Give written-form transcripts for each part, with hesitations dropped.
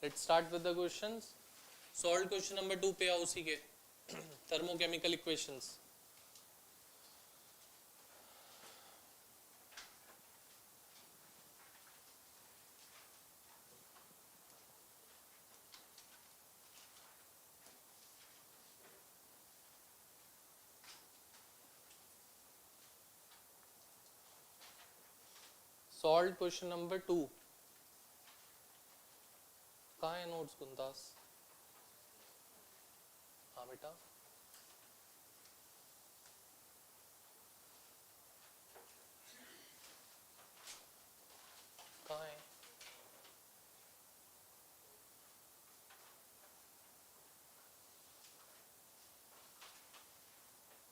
Let's start with the questions. Solve question number 2 पे आओ, उसी के thermochemical equations. Solve question number 2. कहाँ है नोट्स कुंदास? हाँ बेटा, कहाँ है?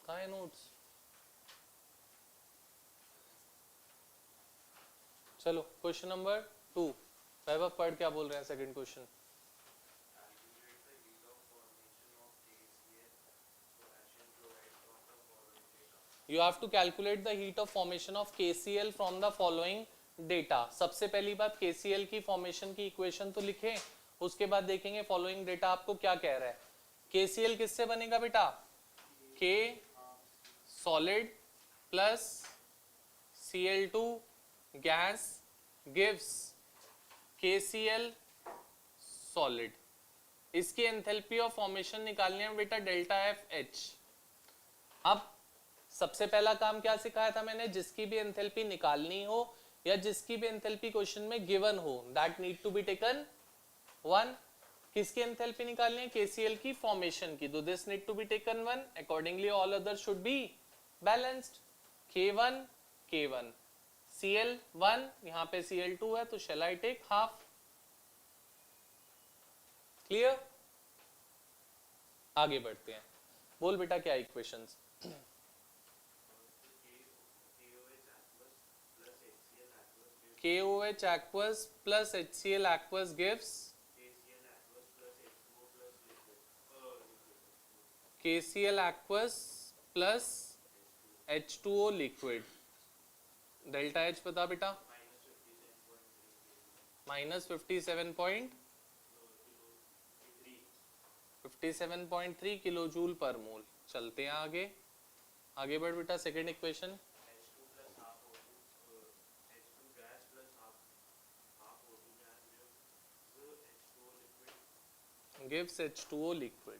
कहाँ है नोट्स? चलो क्वेश्चन नंबर 2. वैभव पढ़, क्या बोल रहे हैं second question. You have to calculate the heat of formation of KCl from the following data. सबसे पहली बात KCl की फॉर्मेशन की इक्वेशन तो लिखें, उसके बाद देखेंगे फॉलोइंग डेटा आपको क्या कह रहा है. KCl किससे बनेगा बेटा? K solid plus Cl2 gas gives KCl solid. इसकी एंथैल्पी ऑफ फॉर्मेशन निकालनी है बेटा डेल्टा एफ एच. अब सबसे पहला काम क्या सिखाया था मैंने? जिसकी भी एंथैल्पी निकालनी हो या जिसकी भी एंथैल्पी क्वेश्चन में गिवन हो, that need to be taken 1. किसकी एंथैल्पी निकालनी है? KCl की फॉर्मेशन की. तो this need to be taken 1. Accordingly all other should be balanced. K1 K1 Cl1, यहाँ पे Cl2 है तो shall I take half. Clear? आगे बढ़ते हैं. बोल बेटा क्या equations? KOH aqueous plus HCl aqueous gives KCl aqueous plus H2O liquid. Delta H बता बेटा. -57.3 किलो जूल पर मोल. चलते हैं आगे. आगे बढ़ बेटा. Second equation. gives H2O liquid.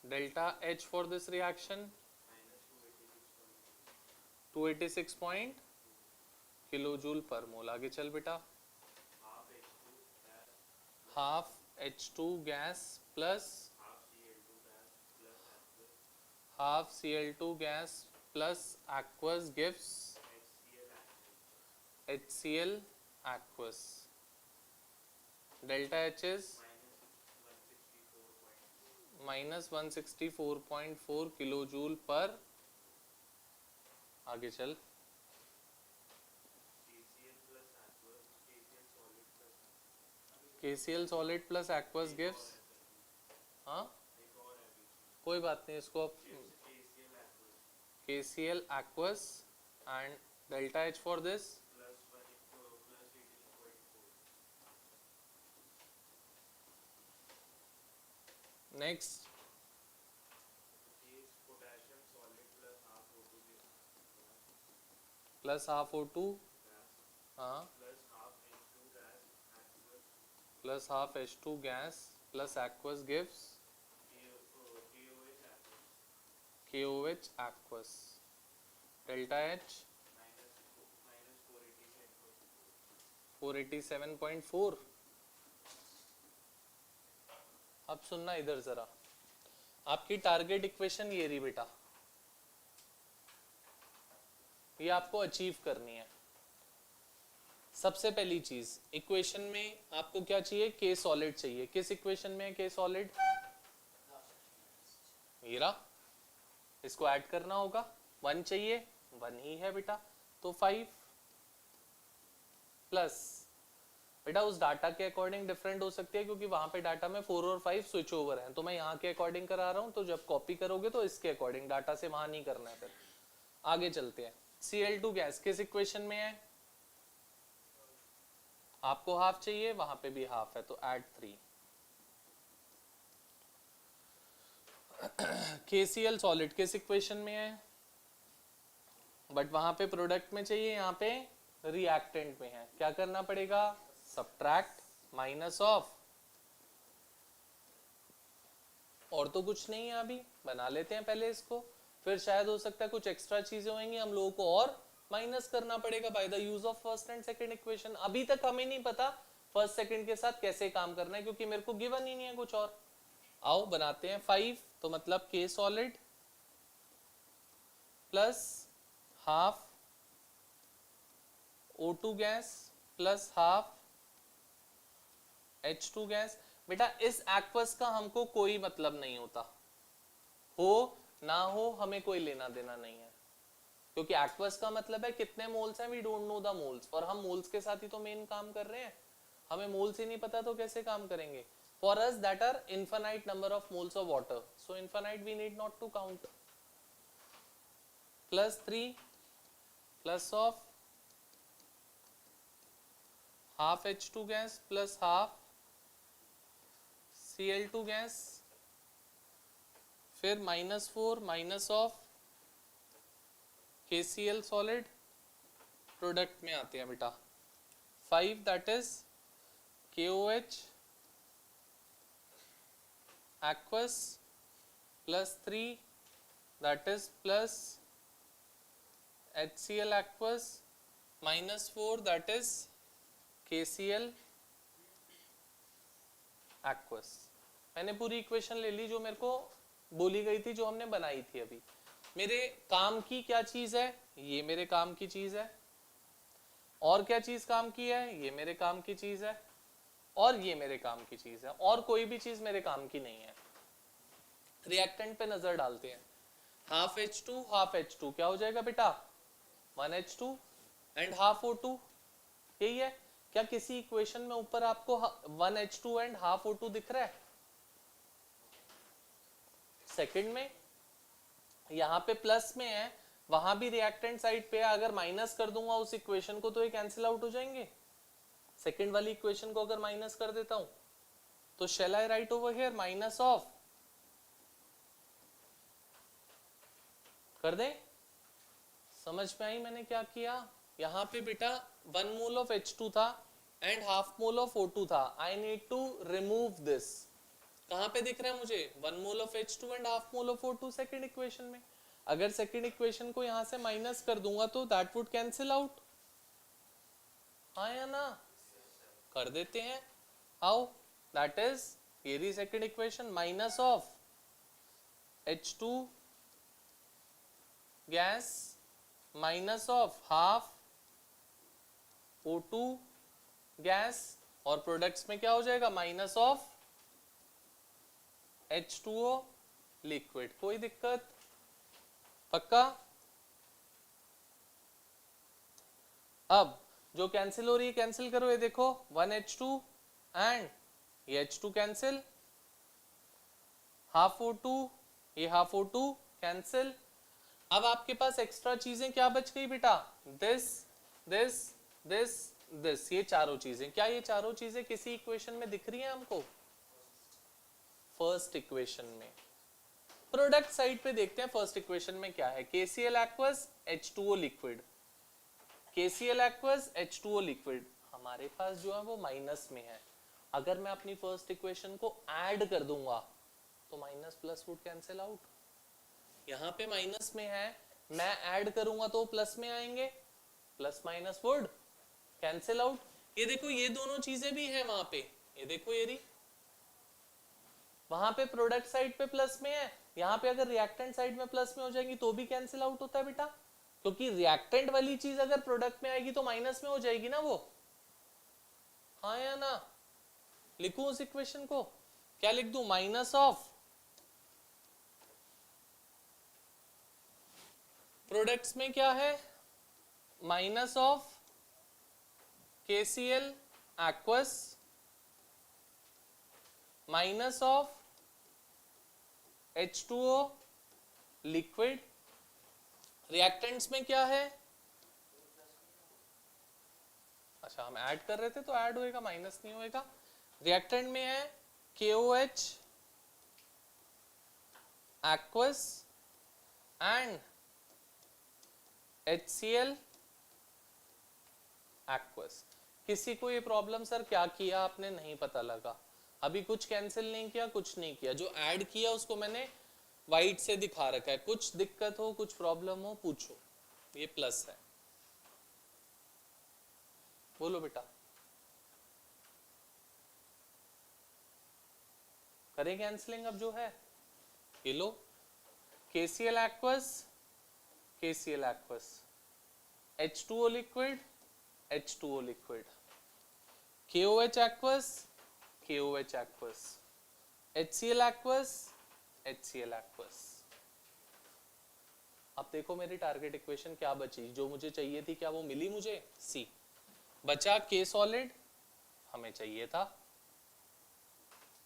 Delta H for this reaction 286 kilojoule per mole. आगे चल बेटा. Half H2 gas plus half Cl2 gas plus aqueous gives HCl aqueous. Delta H is -164.4 kilojoule पर. आगे चल. KCl solid plus aqueous gives. हाँ कोई बात नहीं, इसको KCl aqueous and delta H for this next. Plus half O2 हाँ plus half H2 gas plus aqueous gives KOH aqueous. Delta H 487.4. अब सुनना इधर जरा. आपकी टारगेट इक्वेशन ये रही बेटा, ये आपको अचीव करनी है. सबसे पहली चीज इक्वेशन में आपको क्या चाहिए? K सॉलिड चाहिए. किस इक्वेशन में है K सॉलिड? मीरा, इसको ऐड करना होगा. 1 चाहिए, 1 ही है बेटा, तो 5 प्लस बेटा उस डाटा के अकॉर्डिंग डिफरेंट हो सकती है, क्योंकि वहां पे डाटा में 4 और 5 स्विच ओवर है. तो मैं यहाँ के अकॉर्डिंग करा रहा हूँ, तो जब कॉपी करोगे तो इसके अकॉर्डिंग, डाटा से वहां नहीं करना है. फिर आगे चलते हैं. Cl2 गैस किस इक्वेशन में है? आपको हाफ चाहिए, वहां पे भी हाफ है, तो ऐड 3। KCl सॉलिड किस इक्वेशन में है, बट वहां पे प्रोडक्ट में चाहिए, यहाँ पे रिएक्टेंट में है। क्या करना पड़ेगा, सब्ट्रैक्ट माइनस ऑफ, और तो कुछ नहीं है, अभी बना लेते हैं पहले इसको, फिर शायद हो सकता है कुछ एक्स्ट्रा चीजें होंगी, हम लोगों को और माइनस करना पड़ेगा by the use of first and second equation. अभी तक हमें नहीं पता फर्स्ट सेकंड के साथ कैसे काम करना है, क्योंकि मेरे को गिवन ही नहीं है कुछ और। आओ बनाते हैं 5, तो मतलब K solid plus half O2 gas plus half H2 gas. बेटा इस एक्वस का हमको कोई मतलब नहीं होता, हो ना हो हमें कोई लेना देना नहीं है, क्योंकि एक्वस का मतलब है कितने मोल्स हैं, we don't know the moles, और हम मोल्स के साथ ही तो मेन काम कर रहे हैं, हमें मोल्स ही नहीं पता तो कैसे काम करेंगे। For us that are infinite number of moles of water, so infinite we need not to count. Plus 3 plus of half H2 gas plus half Cl2 gas, फिर -4 minus of KCl solid, product में आते हैं बेटा 5 that is KOH aqueous plus 3 that is plus HCl aqueous -4 that is KCl aqueous। मैंने पूरी equation ले ली जो मेरे को बोली गई थी, जो हमने बनाई थी अभी। मेरे काम की क्या चीज है, ये मेरे काम की चीज है, और क्या चीज काम की है, ये मेरे काम की चीज है, और ये मेरे काम की चीज है, और कोई भी चीज मेरे काम की नहीं है। रिएक्टेंट पे नजर डालते हैं, हाफ H2 क्या हो जाएगा बेटा, 1H2 एंड हाफ O2, यही है। क्या किसी इक्वेशन में ऊपर आपको 1H2 एंड हाफ O2 दिख रहा है, सेकंड में यहाँ पे प्लस में है, वहां भी रिएक्टेंट साइड पे है, अगर माइनस कर दूंगा उस इक्वेशन को तो ये कैंसिल आउट हो जाएंगे। सेकंड वाली इक्वेशन को अगर माइनस कर देता हूं तो shall I write over here minus of, कर दे, समझ में आई मैंने क्या किया। यहाँ पे बेटा 1 मोल ऑफ H2 था and half mole of O2 था, I need to remove this. कहां पे दिख रहा है मुझे, 1 mole of H2 and half mole of O2 second equation में। अगर सेकंड इक्वेशन को यहां से माइनस कर दूंगा तो दैट वुड कैंसिल आउट, हाँ या ना, कर देते हैं। हाउ, दैट इज ये रही second equation, minus of H2 gas minus of half O2 gas, और प्रोडक्ट्स में क्या हो जाएगा, माइनस ऑफ H2O लिक्विड। कोई दिक्कत, पक्का। अब जो कैंसिल हो रही है कैंसिल करो, ये देखो 1H2 एंड ये H2 कैंसिल, हाफ O2 ये हाफ O2 कैंसिल। अब आपके पास एक्स्ट्रा चीजें क्या बच गई बेटा, दिस दिस दिस दिस, ये चारों चीजें। क्या ये चारों चीजें किसी इक्वेशन में दिख रही हैं हमको, फर्स्ट इक्वेशन में। प्रोडक्ट साइड पे देखते हैं फर्स्ट इक्वेशन में क्या है, KCl aqueous H2O liquid, KCl aqueous H2O liquid हमारे पास जो है वो माइनस में है। अगर मैं अपनी फर्स्ट इक्वेशन को ऐड कर दूंगा तो minus plus would cancel out, यहाँ पे माइनस में है, मैं ऐड करूंगा तो प्लस में आएंगे, plus minus would cancel out. ये देखो ये दोनों चीजें भी हैं वहां पे, ये देखो ये रही, वहां पे प्रोडक्ट साइड पे प्लस में है, यहाँ पे अगर रिएक्टेंट साइड में प्लस में हो जाएंगी तो भी कैंसिल आउट होता है बेटा, क्योंकि रिएक्टेंट वाली चीज अगर प्रोडक्ट में आएगी तो माइनस में हो जाएगी ना वो, हाँ या ना। लिखूं उस इक्वेशन को, क्या लिख दूं, माइनस ऑफ प्रोडक्ट्स में क्या है, minus of KCl aqueous minus of H2O liquid. Reactants में क्या है, अच्छा हम ऐड कर रहे थे तो ऐड होएगा, माइनस नहीं होएगा। रिएक्टेंट में है KOH aqueous and HCl aqueous। किसी को ये प्रॉब्लम सर क्या किया आपने नहीं पता लगा, अभी कुछ कैंसिल नहीं किया, कुछ नहीं किया, जो ऐड किया उसको मैंने वाइट से दिखा रखा है। कुछ दिक्कत हो, कुछ प्रॉब्लम हो, पूछो, ये प्लस है। बोलो बेटा, करें कैंसलिंग अब जो है, ये लो KCl aqueous, KCl aqueous, H2O liquid, H2O liquid, KOH aqueous, KOH aqueous, HCl aqueous, HCl aqueous। अब देखो मेरी टारगेट इक्वेशन क्या बची, जो मुझे चाहिए थी क्या वो मिली मुझे, C बचा। K सॉलिड हमें चाहिए था,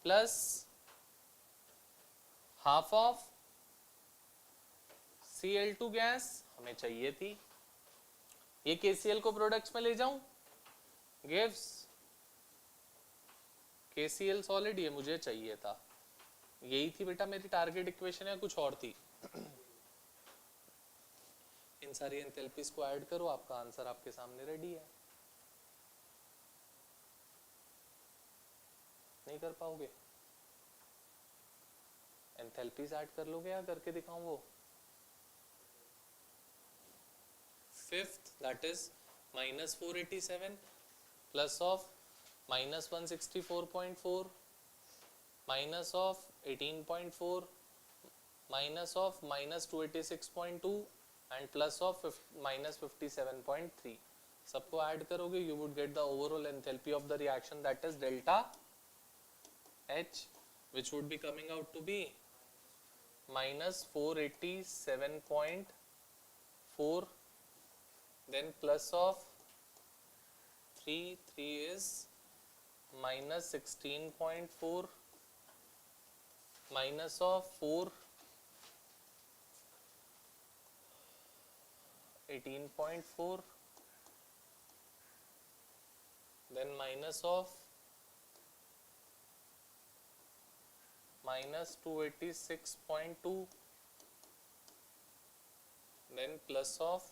plus half of Cl2 gas हमें चाहिए थी। ये KCl को प्रोडक्ट्स में ले जाऊं, गिव्स KCl सॉलिड, ये मुझे चाहिए था। यही थी बेटा मेरी टारगेट इक्वेशन, या कुछ और थी? इन सारी एंथैल्पीज को ऐड करो, आपका आंसर आपके सामने रेडी है। नहीं कर पाओगे? एंथैल्पीज ऐड कर लोगे या करके दिखाऊं वो? Fifth that is -487 plus of -164.4 minus of 18.4 minus of -286.2 and plus of -57.3। सबको ऐड करोगे you would get the overall enthalpy of the reaction that is delta H, which would be coming out to be -487.4, then plus of 3 is -16.4 minus of 4 18.4, then minus of -286.2, then plus of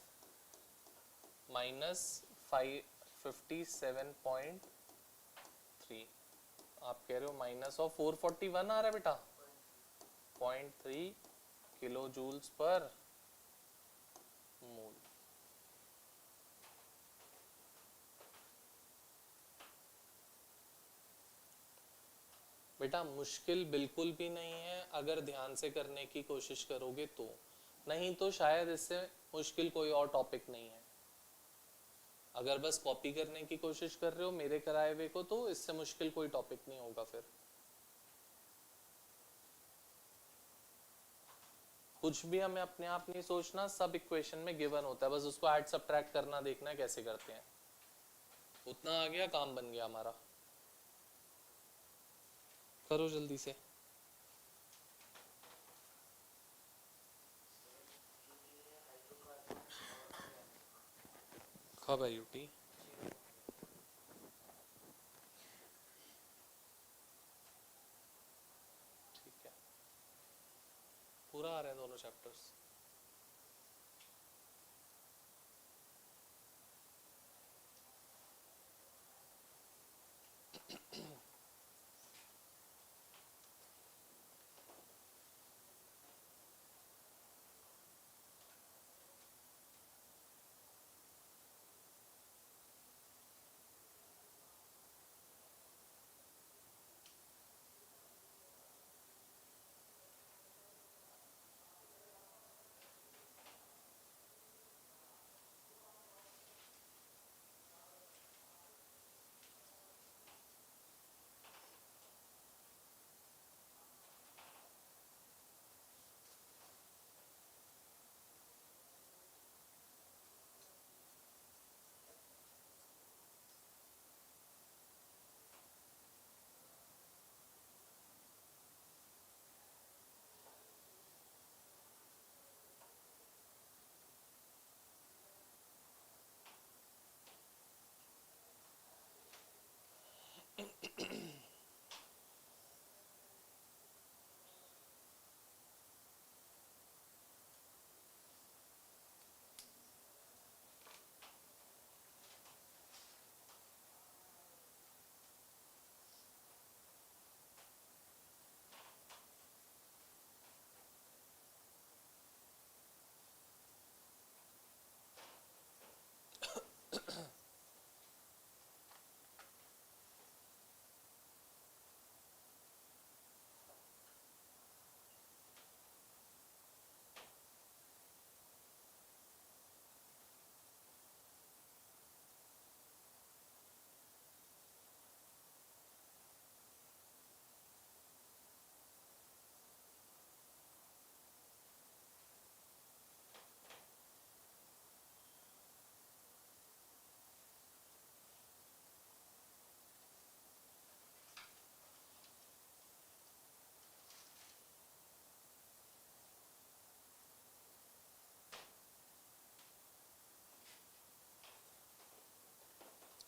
-57.3। आप कह रहे हो minus of 441 आ रहा है बेटा, 0.3 kilo joules per मोल। बेटा मुश्किल बिल्कुल भी नहीं है अगर ध्यान से करने की कोशिश करोगे तो, नहीं तो शायद इससे मुश्किल कोई और टॉपिक नहीं है। अगर बस कॉपी करने की कोशिश कर रहे हो मेरे कराए हुए को तो इससे मुश्किल कोई टॉपिक नहीं होगा। फिर कुछ भी हमें अपने आप नहीं सोचना, सब इक्वेशन में गिवन होता है, बस उसको ऐड सब्ट्रैक्ट करना देखना है कैसे करते हैं। उतना आ गया, काम बन गया हमारा। करो जल्दी से। कब है यूटी? ठीक है, पूरा आ रहे हैं दोनों चैप्टर्स।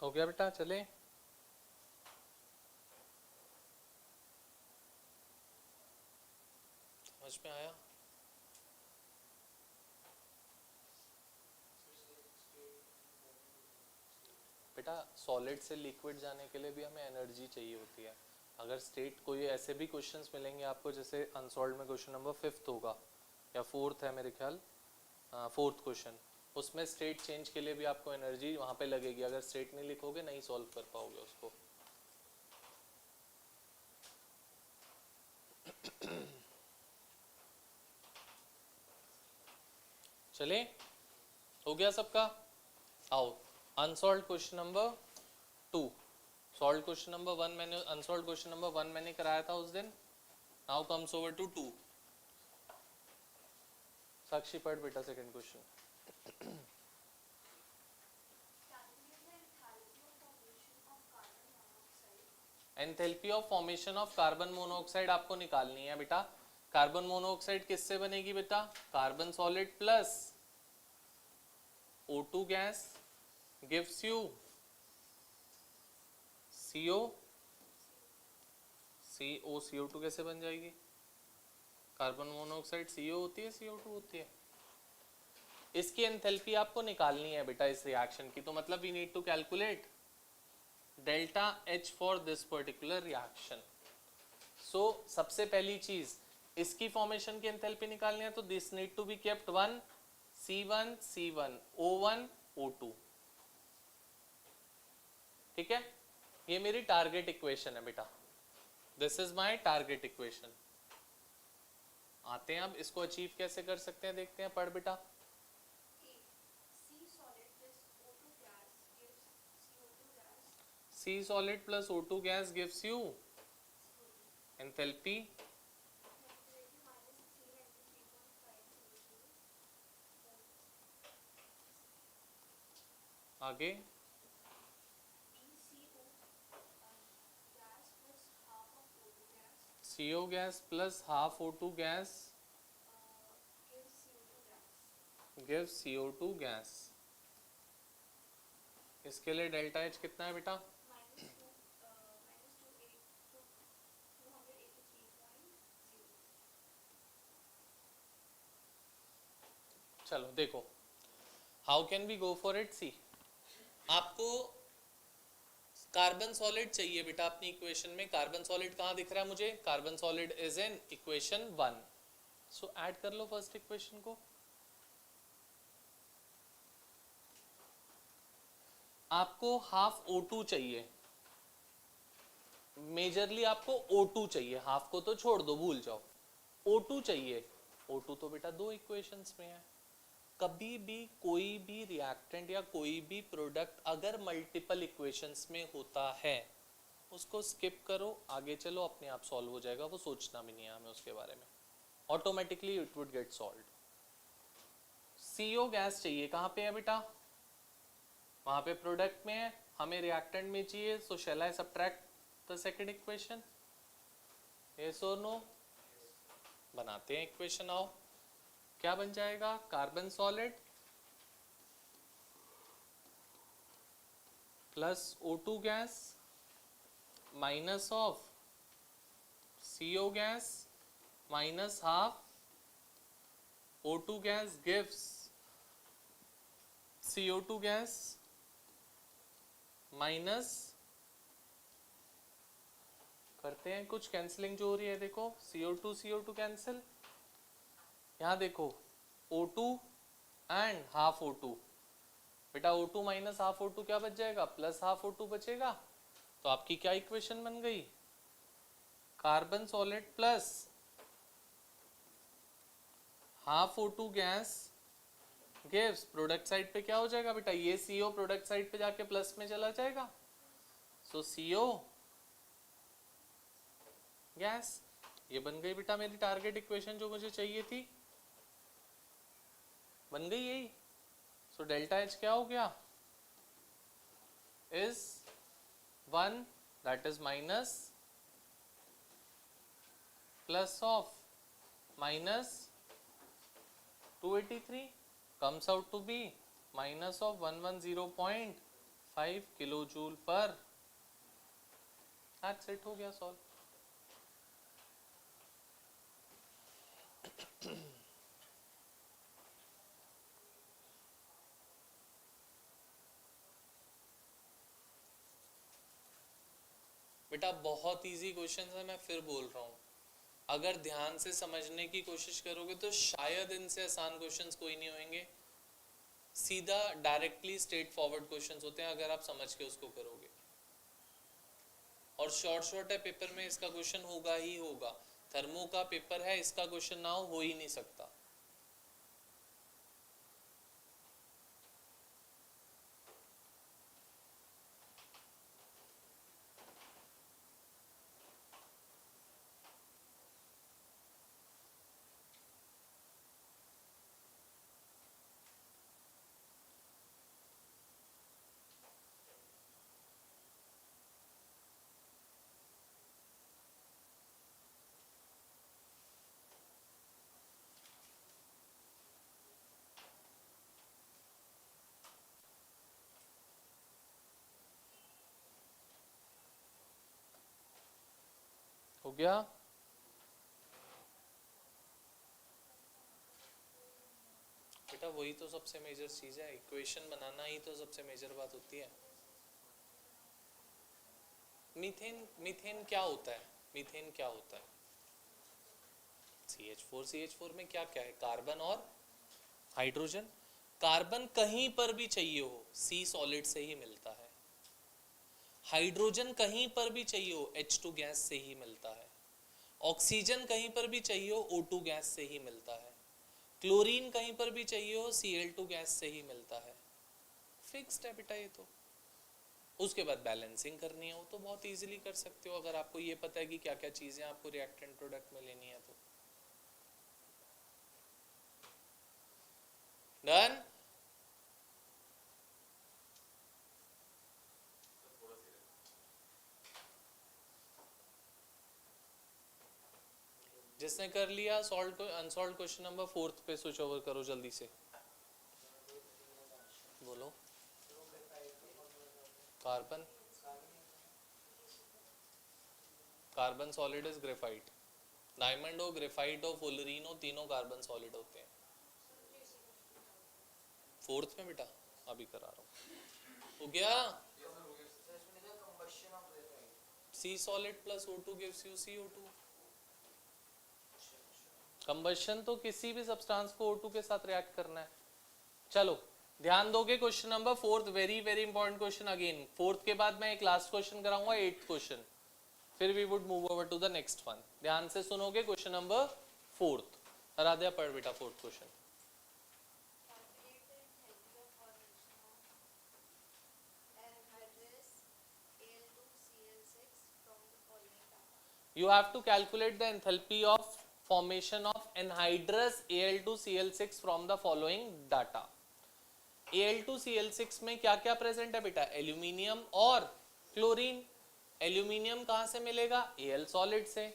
हो गया बेटा, चले। समझ में आया? बेटा सॉलिड से लिक्विड जाने के लिए भी हमें एनर्जी चाहिए होती है। अगर स्टेट, कोई ऐसे भी क्वेश्चंस मिलेंगे आपको, जैसे अनसॉल्व में क्वेश्चन नंबर 5 होगा या 4 है मेरे ख्याल, 4th क्वेश्चन, उसमें स्टेट चेंज के लिए भी आपको एनर्जी वहां पे लगेगी। अगर स्टेट नहीं लिखोगे नहीं सॉल्व कर पाओगे उसको। चले, हो गया सबका? आओ, unsolved question number 2। Solved question number 1 मैंने, अनसॉल्व क्वेश्चन नंबर 1 मैंने कराया था उस दिन। Now comes over to 2। Sakshi पढ़ बेटा second question. Enthalpy of formation of carbon monoxide आपको निकालनी है बेटा। कार्बन मोनोऑक्साइड किससे बनेगी बेटा? Carbon solid plus O2 gas gives you CO। CO CO2 कैसे बन जाएगी? कार्बन मोनोऑक्साइड CO होती है, CO2 होती है। इसकी एंथैल्पी आपको निकालनी है बेटा इस रिएक्शन की, तो मतलब we need to calculate delta H for this particular reaction. So सबसे पहली चीज इसकी फॉर्मेशन की एंथैल्पी निकालनी है, तो this need to be kept 1 C1 C1 O1 O2। ठीक है, ये मेरी टारगेट इक्वेशन है बेटा, this is my target equation. आते हैं अब इसको अचीव कैसे कर सकते हैं, देखते हैं। पढ़ बेटा। C solid plus O2 gas gives you enthalpy आगे CO gas plus half O2 gas gives CO2 gas। इसके लिए डेल्टा H कितना है बेटा? चलो देखो, how can we go for it. See, आपको कार्बन सॉलिड चाहिए बेटा अपनी इक्वेशन में। कार्बन सॉलिड कहाँ दिख रहा है मुझे? Carbon solid is in equation 1। So add कर लो फर्स्ट इक्वेशन को। आपको हाफ O2 चाहिए, मेजरली आपको O2 चाहिए, हाफ को तो छोड़ दो, भूल जाओ। O2 चाहिए। O2 तो बेटा 2 इक्वेशंस में है। कभी भी कोई भी रिएक्टेंट या कोई भी प्रोडक्ट अगर मल्टीपल इक्वेशंस में होता है, उसको स्किप करो, आगे चलो, अपने आप सॉल्व हो जाएगा, वो सोचना भी नहीं है हमें उसके बारे में, automatically it would get solved. CO gas चाहिए, कहाँ पे है बेटा? वहां पे प्रोडक्ट में है, हमें रिएक्टेंट में चाहिए। So shall I subtract the second equation? Yes और नो? बनाते हैं इक्वेशन। आओ, क्या बन जाएगा? Carbon solid plus O2 gas minus of CO gas minus half O2 gas gives CO2 gas minus, करते हैं कुछ कैंसिलिंग जो हो रही है। देखो CO2 कैंसिल, यहाँ देखो O2 एंड हाफ O2, बेटा O2 माइनस हाफ O2 क्या बच जाएगा? प्लस हाफ O2 बचेगा। तो आपकी क्या इक्वेशन बन गई? Carbon solid plus half O2 gas gives, product side पे क्या हो जाएगा बेटा? ये CO प्रोडक्ट साइड पे जाके प्लस में चला जाएगा। सो CO गैस, ये बन गई बेटा मेरी टारगेट इक्वेशन जो मुझे चाहिए थी, बन गई यही। सो डेल्टा H क्या हो गया? Is 1, that is minus plus of minus 283 comes out to be minus of 110.5 5 kilo joule पर, दैट्स इट, हो गया सॉल्व। बेटा बहुत इजी क्वेश्चन है, मैं फिर बोल रहा हूँ, अगर ध्यान से समझने की कोशिश करोगे तो शायद इनसे आसान क्वेश्चंस कोई नहीं होंगे, सीधा डायरेक्टली स्ट्रेट फॉरवर्ड क्वेश्चंस होते हैं अगर आप समझ के उसको करोगे। और शॉर्ट है पेपर में, इसका क्वेश्चन होगा ही होगा। थर्मो का पेपर है, इसका क्वेश्चन ना हो ही नहीं सकता। हो गया? बेटा वही तो सबसे मेजर चीज है, इक्वेशन बनाना ही तो सबसे मेजर बात होती है। मीथेन, मीथेन क्या होता है? मीथेन क्या होता है? CH4, CH4 में क्या क्या है? कार्बन और हाइड्रोजन। कार्बन कहीं पर भी चाहिए हो, सी सॉलिड से ही मिलता है। हाइड्रोजन कहीं पर भी चाहिए हो, H2 गैस से ही मिलता है। ऑक्सीजन कहीं पर भी चाहिए हो, O2 गैस से ही मिलता है। क्लोरीन कहीं पर भी चाहिए हो, Cl2 गैस से ही मिलता है। फिक्स्ड है बेटा ये तो। उसके बाद बैलेंसिंग करनी हो तो बहुत इजीली कर सकते हो, अगर आपको ये पता है कि क्या क्या चीजें आपको रिएक्टेंट प्रोडक्ट में लेनी है तो। डन? जिसने कर लिया सॉल्व को, अनसॉल्व क्वेश्चन नंबर 4 पे स्विच ओवर करो जल्दी से। बोलो। Carbon, carbon solid is graphite. Diamond हो, ग्रेफाइट हो, फुलरीन हो, तीनों कार्बन सॉलिड होते हैं। 4th में बेटा अभी करा रहा हूँ। हो गया? C solid plus O2 gives you CO2। Combustion तो किसी भी सब्सटेंस को O2 के साथ रिएक्ट करना है। चलो ध्यान दोगे, question number 4, very very important question again. 4th के बाद मैं एक लास्ट क्वेश्चन कराऊंगा, 8th क्वेश्चन, फिर we would move over to the next one. ध्यान से सुनोगे क्वेश्चन नंबर 4th। आराध्या पढ़ बेटा 4th question. You have to calculate the enthalpy of formation of anhydrous Al2Cl6 from the following data. Al2Cl6 में क्या क्या present है बेटा? एल्यूमिनियम और क्लोरीन। एल्यूमिनियम कहाँ से मिलेगा? Al सॉलिड से।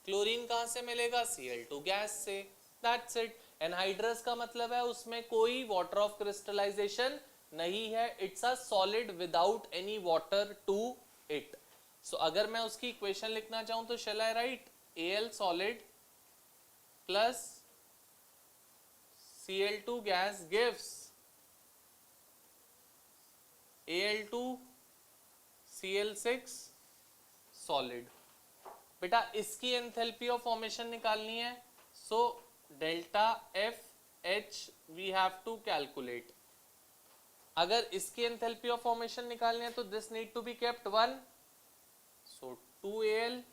क्लोरीन कहाँ से मिलेगा? Cl2 गैस से। That's it. एनहाइड्रस का मतलब है उसमें कोई वाटर ऑफ क्रिस्टलाइजेशन नहीं है, it's a solid without any water to it. So अगर मैं उसकी इक्वेशन लिखना चाहूं तो shall I write Al solid plus Cl2 gas gives Al2Cl6 solid. बेटा इसकी एंथैल्पी ऑफ फॉर्मेशन निकालनी है, so delta F H we have to calculate. अगर इसकी एंथैल्पी ऑफ फॉर्मेशन निकालनी है तो this need to be kept 1, so 2Al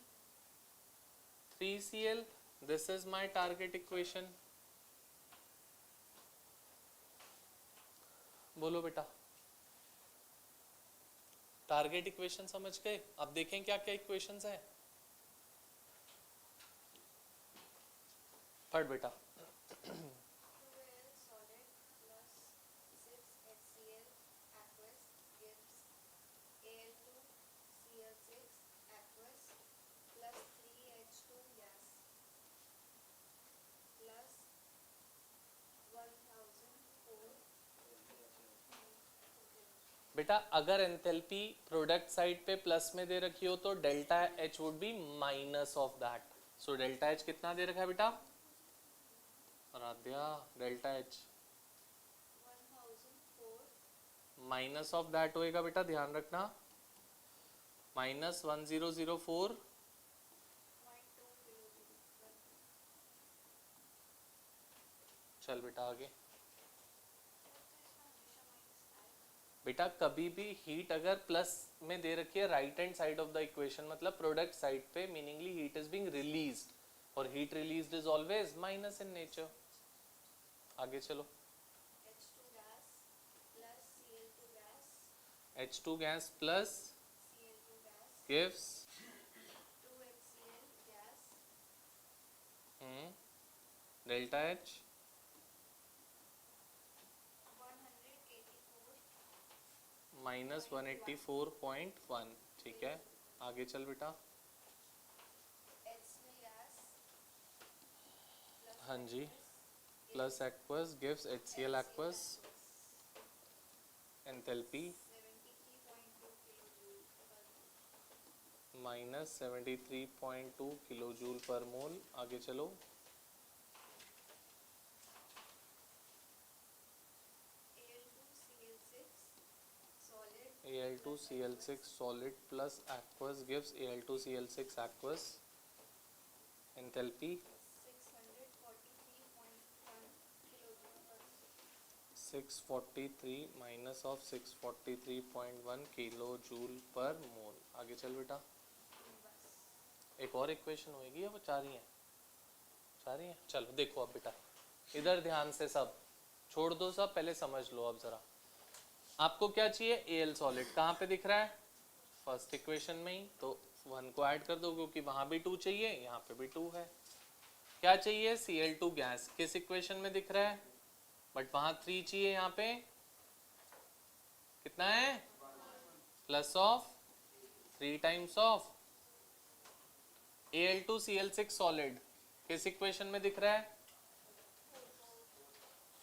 3Cl, this is my target equation। बोलो बेटा, टारगेट इक्वेशन समझ गए? अब देखें क्या क्या इक्वेशंस है। पढ़ बेटा। बेटा अगर एंथैल्पी प्रोडक्ट साइड पे प्लस में दे रखी हो तो delta H would be minus of that. So delta H कितना दे रखा है बेटा Aaradhya? Delta H minus of that होएगा बेटा, ध्यान रखना, -1004. चल बेटा आगे. बेटा कभी भी हीट अगर प्लस में दे रखी है right hand side of the equation, मतलब प्रोडक्ट साइड पे, मीनिंगली हीट इज बीइंग रिलीज्ड, और heat released is always minus in nature. आगे चलो. H2 gas plus gives delta H -184.1. ठीक है, आगे चल बेटा. हाँ जी, plus aqueous gives HCl aqueous, enthalpy -73.2 kilo joule per mole. आगे चलो. Al2Cl6 solid plus aqueous gives Al2Cl6 aqueous, enthalpy 643 minus of 643.1 kilo joule per mole. आगे चल बेटा. एक और इक्वेशन होगी या वो चार ही हैं? चार ही हैं. चलो देखो अब बेटा इधर ध्यान से, सब छोड़ दो, सब पहले समझ लो. अब जरा आपको क्या चाहिए? Al सॉलिड कहाँ पे दिख रहा है? फर्स्ट इक्वेशन में ही, तो 1 को ऐड कर दो क्योंकि वहां भी 2 चाहिए, यहाँ पे भी 2 है. क्या चाहिए? Cl2 gas. किस इक्वेशन में दिख रहा है? बट वहां 3 चाहिए, यहाँ पे कितना है? Plus of 3 times of Al2Cl6 solid. किस इक्वेशन में दिख रहा है?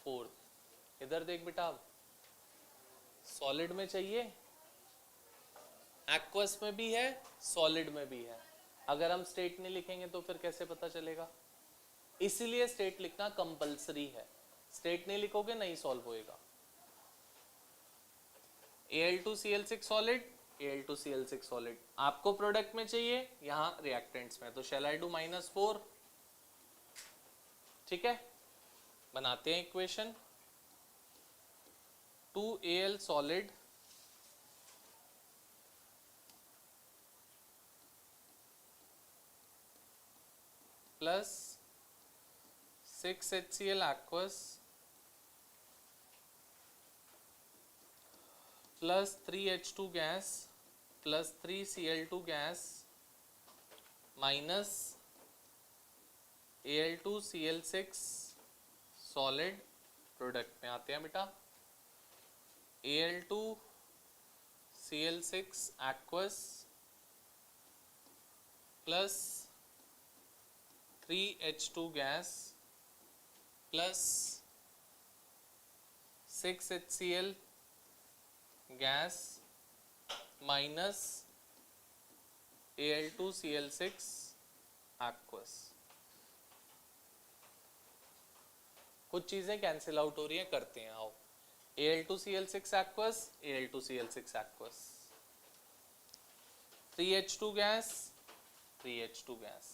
4. इधर देख बेटा, अब सॉलिड में चाहिए, एक्वस में भी है, सॉलिड में भी है. अगर हम स्टेट नहीं लिखेंगे तो फिर कैसे पता चलेगा? इसीलिए स्टेट लिखना कंपलसरी है. स्टेट नहीं लिखोगे नहीं सॉल्व होएगा. Al2Cl6 solid, Al2Cl6 solid. आपको प्रोडक्ट में चाहिए, यहां रिएक्टेंट्स में, तो शैल आई डू -4. ठीक है, बनाते हैं equation. 2Al solid plus 6HCl aqueous plus 3H2 gas plus 3Cl2 gas minus Al2Cl6 solid. Product में आते हैं बेटा. Al2Cl6 aqueous plus 3H2 gas plus 6HCl gas minus Al2Cl6 aqueous. कुछ चीजें कैंसिल आउट हो रही हैं, करते हैं. आओ. Al2Cl6 aqueous, Al2Cl6 aqueous, 3H2 gas, 3H2 gas.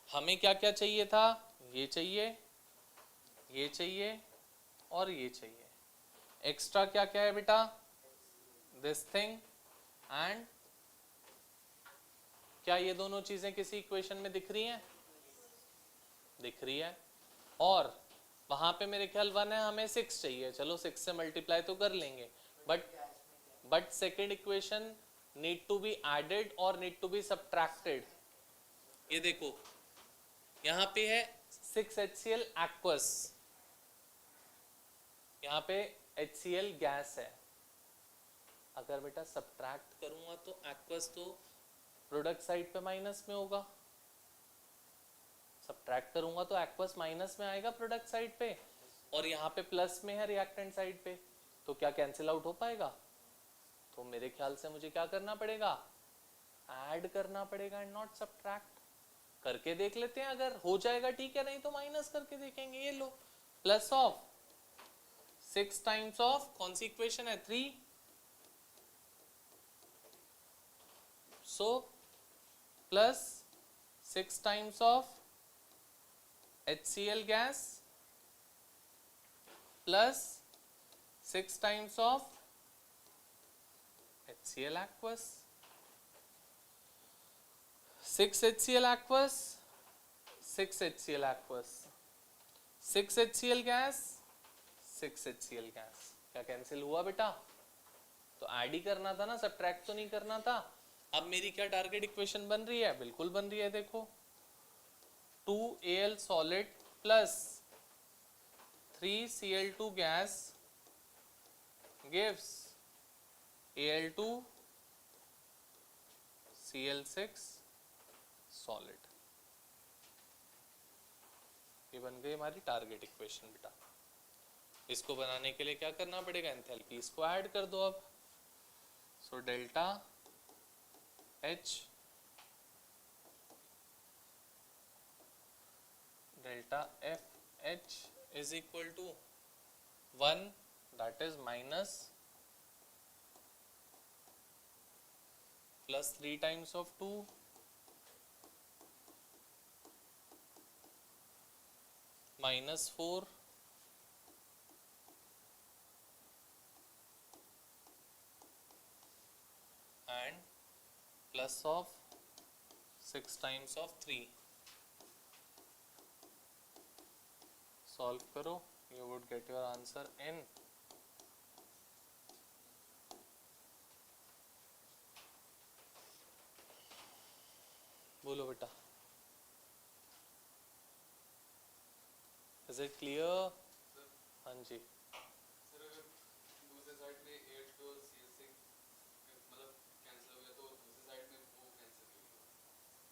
हमें क्या क्या चाहिए था? ये चाहिए, ये चाहिए और ये चाहिए. एक्स्ट्रा क्या क्या है बेटा? दिस थिंग एंड, क्या ये दोनों चीजें किसी इक्वेशन में दिख रही हैं? दिख रही है. और वहां पे मेरे ख्याल 1 है, हमें 6 चाहिए. चलो 6 से मल्टीप्लाई तो कर लेंगे, but second equation need to be added और नीड टू बी सब्ट्रैक्टेड. ये देखो यहाँ पे है 6HCl aqueous, यहाँ पे HCl गैस है. अगर बेटा सब्ट्रैक्ट करूंगा तो aqueous तो प्रोडक्ट साइड पे माइनस में होगा, सब्ट्रैक्ट करूंगा तो aqueous माइनस में आएगा प्रोडक्ट साइड पे. और यहाँ पे प्लस में है रिएक्टेंट साइड पे, तो क्या कैंसिल आउट हो पाएगा? तो मेरे ख्याल से मुझे क्या करना पड़ेगा? ऐड करना पड़ेगा एंड नॉट सब्ट्रैक्ट। करके देख लेते हैं, अगर हो जाएगा ठीक है, नहीं तो माइनस करके देखेंगे। ये लो, प्लस ऑफ 6 टाइम्स ऑफ कौन सी इक्वेशन है? 3। So plus 6 times of HCl gas plus 6 times of HCl aqueous, 6 HCl aqueous, 6 HCl aqueous, 6 HCl gas, 6 HCl gas. क्या कैंसिल हुआ बेटा? तो ऐड ही करना था ना, सब्ट्रैक्ट तो नहीं करना था। अब मेरी क्या टारगेट इक्वेशन बन रही है? बिल्कुल बन रही है, देखो 2Al solid plus 3Cl2 gas gives Al2 Cl6 solid. ये बन गई हमारी टारगेट इक्वेशन बेटा। इसको बनाने के लिए क्या करना पड़ेगा? एंथैल्पी इसको ऐड कर दो अब। So delta H delta FH is equal to 1, that is minus plus 3 times of 2 minus 4 and plus of 6 times of 3. Solve करो, you would get your answer in बोलो बेटा, is it clear? हाँ जी। Sir अगर दूसरे side में 8 तो CL6 मतलब cancel हो गया तो दूसरे साइड में वो कैंसिल हो गया।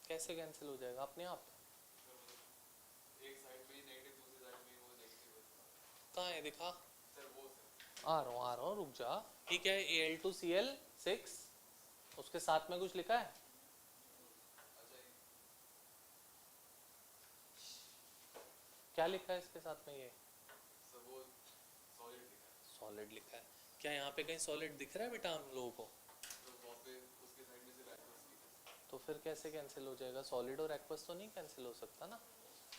कैसे कैंसिल हो जाएगा अपने आप? एक साइड में नेगेटिव, दूसरी साइड में वो नेगेटिव है। कहाँ है दिखा? सर वो सर आ रहा हूँ रुक जा। ठीक है, Al2Cl6 उसके साथ में कुछ लिखा है? अच्छा क्या लिखा है इसके साथ में? ये सर वो सॉलिड लिखा है। सॉलिड लिखा है। क्या यहाँ पे कहीं सॉलिड दिख रहा है बेटा हम लोगों को? तो वहाँ पे उसके साइड में से एक्वस लिखा है। तो फिर कैसे कैंसिल हो जाएगा? सॉलिड और एक्वस तो नहीं कैंसिल हो सकता ना।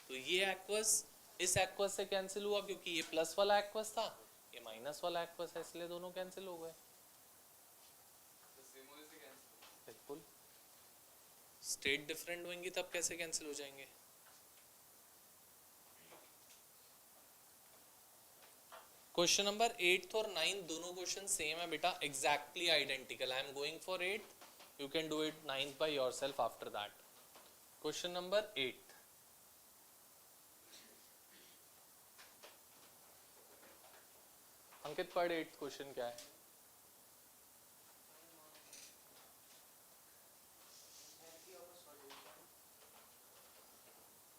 तो ये एक्वस इस एक्वस से कैंसिल हुआ क्योंकि ये प्लस वाला एक्वस था, ये माइनस वाला एक्वस है, इसलिए दोनों कैंसिल हो गए। तो सेम होने से कैंसिल हो। बिल्कुल, स्टेट डिफरेंट होंगी तब कैसे कैंसिल हो जाएंगे? क्वेश्चन नंबर 8th और 9th दोनों क्वेश्चन सेम है बेटा, exactly identical. I am going for 8th, you can do it 9th by yourself after that. Question number 8. अंकित पढ़ 8th क्वेश्चन क्या है?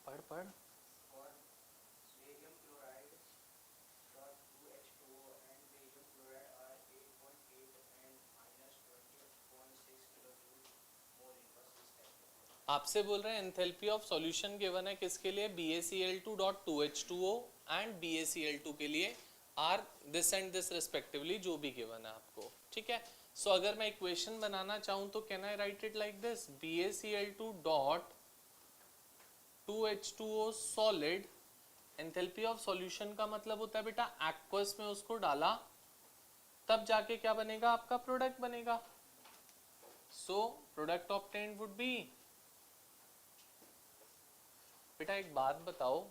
पढ़ पढ़। आपसे बोल रहे हैं एंथैल्पी ऑफ सॉल्यूशन गिवन है किसके लिए? BaCl2.2H2O एंड BaCl2 के लिए are this and this respectively, जो भी गिवन है आपको। ठीक है, सो अगर मैं इक्वेशन बनाना चाहूं तो can I write it like this, BaCl2.2H2O solid. Enthalpy of solution का मतलब होता है बेटा एक्वस में उसको डाला तब जाके क्या बनेगा? आपका प्रोडक्ट बनेगा। So product obtained would be, बेटा एक बात बताओ,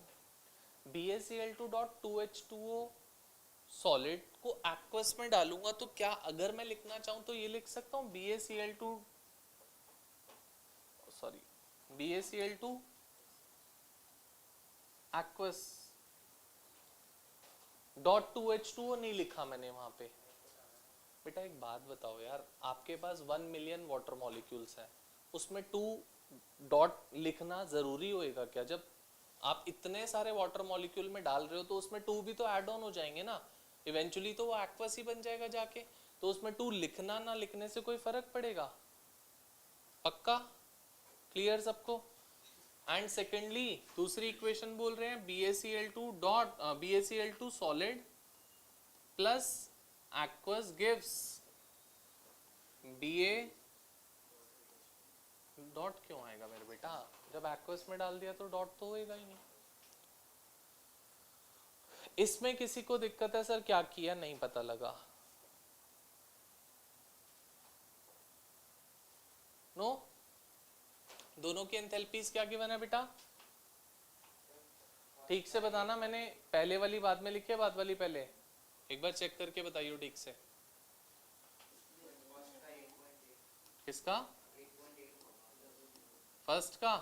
BaCl2.2H2O सॉलिड को एक्वस में डालूंगा तो क्या अगर मैं लिखना चाहूं तो ये लिख सकता हूं BaCl2 एक्वस .2H2O नहीं लिखा मैंने वहां पे। बेटा एक बात बताओ यार, आपके पास 1 मिलियन वाटर मॉलिक्यूल्स है, उसमें 2 डॉट लिखना जरूरी होएगा क्या? जब आप इतने सारे वाटर मॉलिक्यूल में डाल रहे हो तो उसमें 2 भी तो ऐड ऑन हो जाएंगे ना, इवेंचुअली तो वो एक्वस ही बन जाएगा जाके, तो उसमें 2 लिखना ना लिखने से कोई फर्क पड़ेगा? पक्का? क्लियर सबको? एंड सेकेंडली दूसरी इक्वेशन बोल रहे हैं BaCl2 dot BaCl2 solid plus aqueous gives Ba dot क्यों आएगा मेरे बेटा? जब एक्वस में डाल दिया तो डॉट तो होएगा ही नहीं। इसमें किसी को दिक्कत है सर? क्या किया नहीं पता लगा? नो? दोनों की एंथैल्पीज क्या गिवन है बेटा? ठीक से बताना, मैंने पहले वाली बाद में लिखी है, बाद वाली पहले? एक बार चेक करके बताइए ठीक से। किसका? फर्स्ट का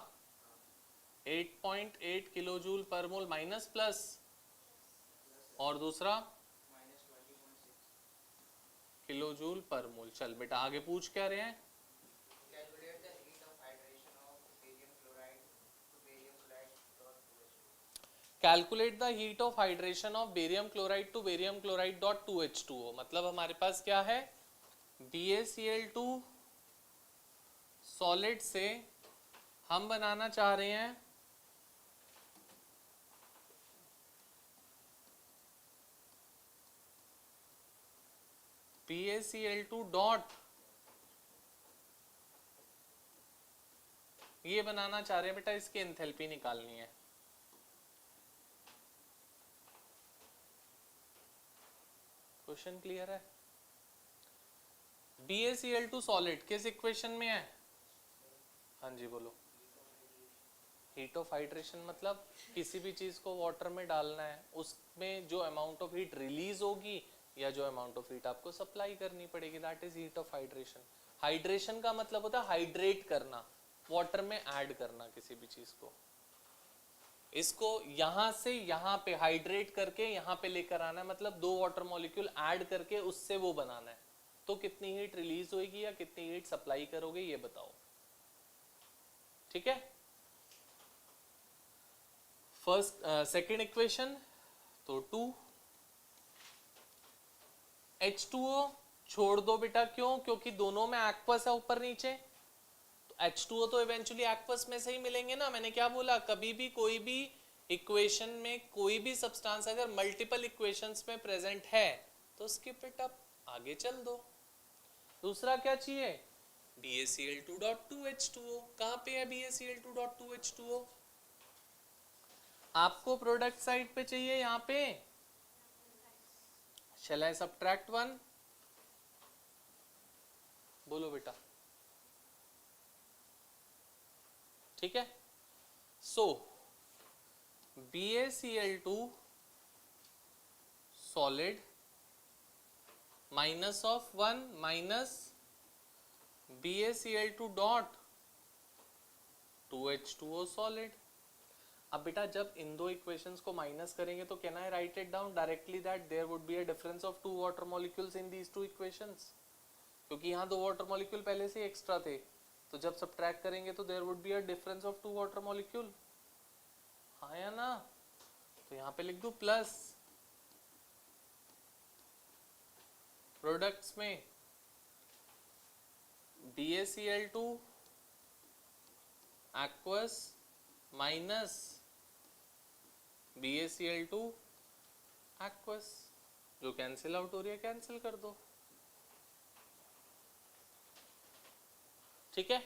8.8 kilo joule per mole minus plus, और दूसरा किलो जूल पर मोल। चल बेटा आगे पूछ क्या रहे हैं? Calculate the heat of hydration of barium chloride to barium chloride dot 2H2O। मतलब हमारे पास क्या है? BaCl2 सॉलिड से हम बनाना चाह रहे हैं BaCl2 डॉट, ये बनाना चाह रहे हैं बेटा, इसकी एंथैल्पी निकालनी है। क्वेश्चन क्लियर है? BaCl2 सॉलिड किस इक्वेशन में है? हाँ जी बोलो। हीट ऑफ हाइड्रेशन मतलब किसी भी चीज को वाटर में डालना है, उसमें जो अमाउंट ऑफ हीट रिलीज होगी या जो अमाउंट ऑफ हीट आपको सप्लाई करनी पड़ेगी, that is heat of hydration. Hydration का मतलब होता है हाइड्रेट करना, वाटर में ऐड करना किसी भी चीज को। इसको यहां से यहां पे हाइड्रेट करके यहां पे लेकर आना है, मतलब 2 वाटर मॉलिक्यूल ऐड करके उससे वो बनाना है। तो कितनी हीट रिलीज होगी या कितनी हीट सप्लाई करोगे ये बताओ। ठीक है? फर्स्ट सेकेंड इक्वेशन तो 2 H2O छोड़ दो बेटा, क्यों? क्योंकि दोनों में एक्वस है ऊपर नीचे, तो H2O तो इवेंचुअली एक्वस में से ही मिलेंगे ना। मैंने क्या बोला? कभी भी कोई भी इक्वेशन में कोई भी सब्सटेंस अगर मल्टीपल इक्वेशंस में प्रेजेंट है तो स्किप इट अप, आगे चल दो। दूसरा क्या चाहिए? BaCl2.2H2O। कहां पे है BaCl2.2H2O? आपको प्रोडक्ट साइड पे चाहिए, यहां पे। Shall I subtract 1? बोलो बेटा। ठीक है? सो BaCl2 solid minus of 1 minus BaCl2 dot 2H2O solid. अब बेटा जब इन दो इक्वेशंस को माइनस करेंगे तो can I write it down directly that there would be a difference of 2 water molecules in these 2 equations, क्योंकि यहाँ 2 वाटर मॉलिक्यूल पहले से एक्स्ट्रा थे, तो जब सब्ट्रैक्ट करेंगे तो there would be a difference of 2 water molecule. हाँ या ना? तो यहाँ पे लिख दूं प्लस, प्रोडक्ट्स में BaCl2 aqueous minus BaCl2 aqueous, जो कैंसिल आउट हो रही है कैंसिल कर दो। ठीक है?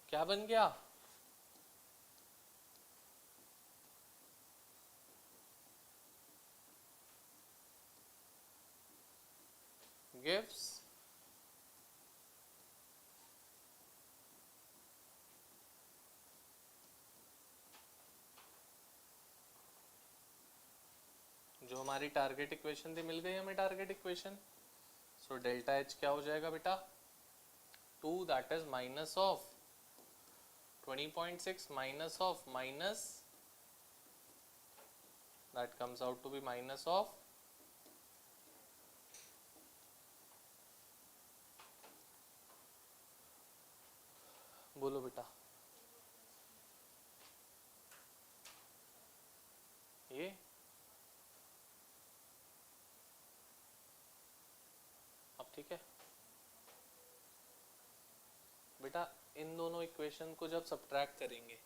क्या बन गया? गिव्स जो हमारी टारगेट इक्वेशन थी, मिल गई हमें target equation. So delta H क्या हो जाएगा बेटा? 2 that is minus of 20.6 minus of minus, that comes out to be minus of बोलो बेटा ठीक है बेटा, इन दोनों इक्वेशन को जब सब्ट्रैक्ट करेंगे,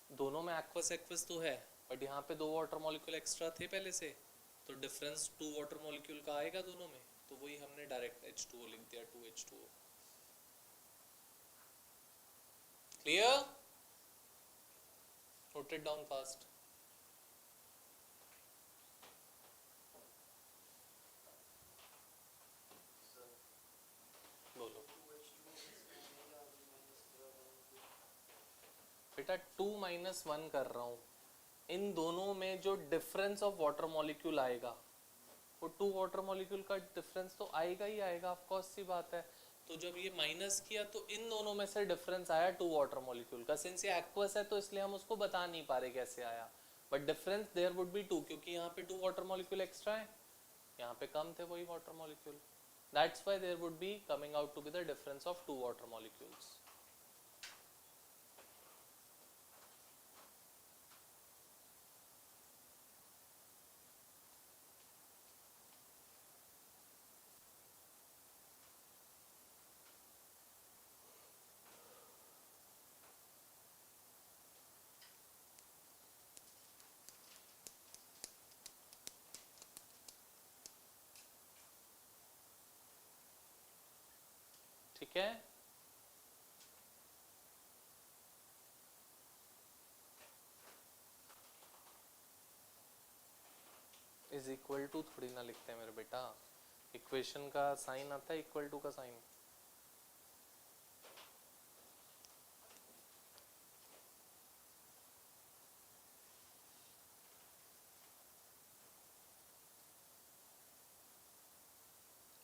दोनों में एक्वस एक्वस तो है, बट यहाँ पे 2 वाटर मॉलिक्यूल एक्स्ट्रा थे पहले से, तो डिफरेंस 2 वाटर मॉलिक्यूल का आएगा दोनों में, तो वही हमने डायरेक्ट H2O लिख दिया, 2H2O। Clear? Note it down fast. बोलो बेटा, 2 - 1 कर रहा हूँ, इन दोनों में जो डिफरेंस ऑफ वाटर मॉलिक्यूल आएगा वो 2 वाटर मॉलिक्यूल का डिफरेंस तो आएगा ही आएगा, ऑफ कोर्स सी बात है। तो जब ये माइनस किया तो इन दोनों में से डिफरेंस आया 2 वाटर मॉलिक्यूल का। सिंस ये एक्वस है तो इसलिए हम उसको बता नहीं पा रहे कैसे आया, but difference there would be 2, क्योंकि यहाँ पे 2 वाटर मॉलिक्यूल एक्स्ट्रा है, यहाँ पे कम थे वही water molecule. That's why there would be coming out to be the difference of 2 water molecules. ठीक है, इज इक्वल टू थोड़ी ना लिखते हैं मेरे बेटा, इक्वेशन का साइन आता है इक्वल टू का sign.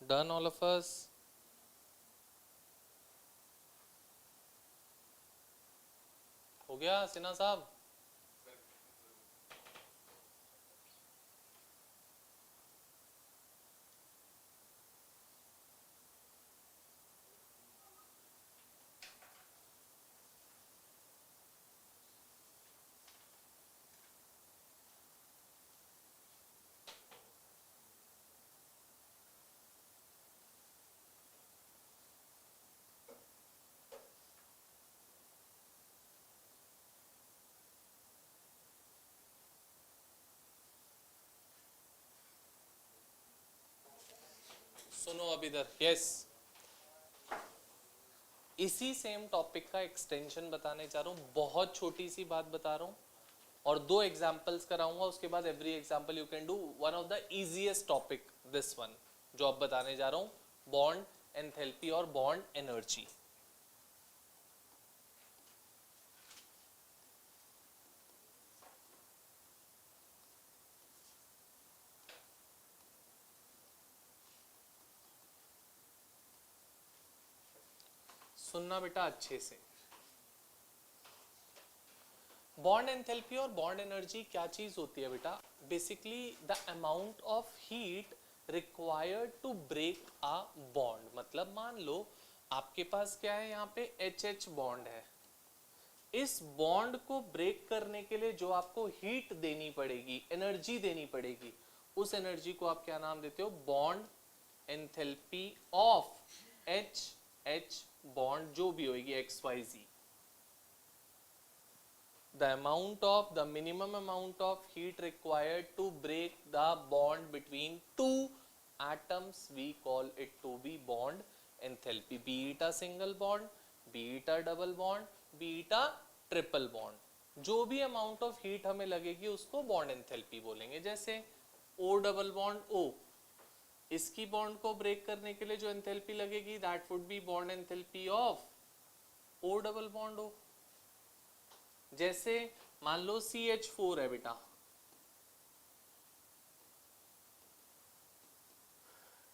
Done all of us? हो गया सिन्हा साहब? सुनो अब इधर, यस, इसी सेम टॉपिक का एक्सटेंशन बताने जा रहा हूँ, बहुत छोटी सी बात बता रहा हूँ और 2 एग्जांपल्स कराऊंगा, उसके बाद every example you can do. One of the easiest topic this one जो अब बताने जा रहा हूँ, बॉन्ड एंथैल्पी और बॉन्ड एनर्जी। सुनना बेटा अच्छे से, बॉन्ड एंथैल्पी और बॉन्ड एनर्जी क्या चीज होती है बेटा? Basically the amount of heat required to break a bond. मतलब मान लो आपके पास क्या है, यहाँ पे HH बॉन्ड है, इस बॉन्ड को ब्रेक करने के लिए जो आपको हीट देनी पड़ेगी, एनर्जी देनी पड़ेगी, उस एनर्जी को आप क्या नाम देते हो? Bond enthalpy of HH bond, जो भी होगी XYZ। The amount of the minimum amount of heat required to break the bond between 2 atoms, we call it to be bond enthalpy, be it a single bond, be it a double bond, be it a triple bond। जो भी amount of heat हमें लगेगी उसको bond enthalpy बोलेंगे। जैसे O double bond O, इसकी bond को break करने के लिए जो एंथैल्पी लगेगी that would be bond enthalpy of O double bond O। जैसे मान लो CH4 है बेटा,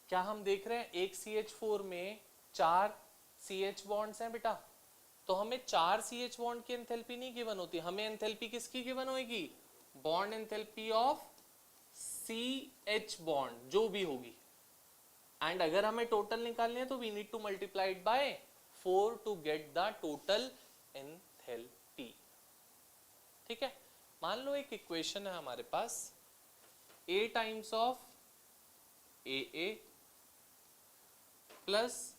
क्या हम देख रहे हैं एक CH4 में 4 CH बॉन्ड्स हैं बेटा? तो हमें 4 CH बॉन्ड की एंथैल्पी नहीं गिवन होती, हमें एंथैल्पी किसकी गिवन होगी? Bond enthalpy of CH bond जो भी होगी। एंड अगर हमें टोटल निकालनी है तो we need to multiply it by 4 to get the total enthalpy. ठीक है, मान लो एक इक्वेशन है हमारे पास, A times of AA plus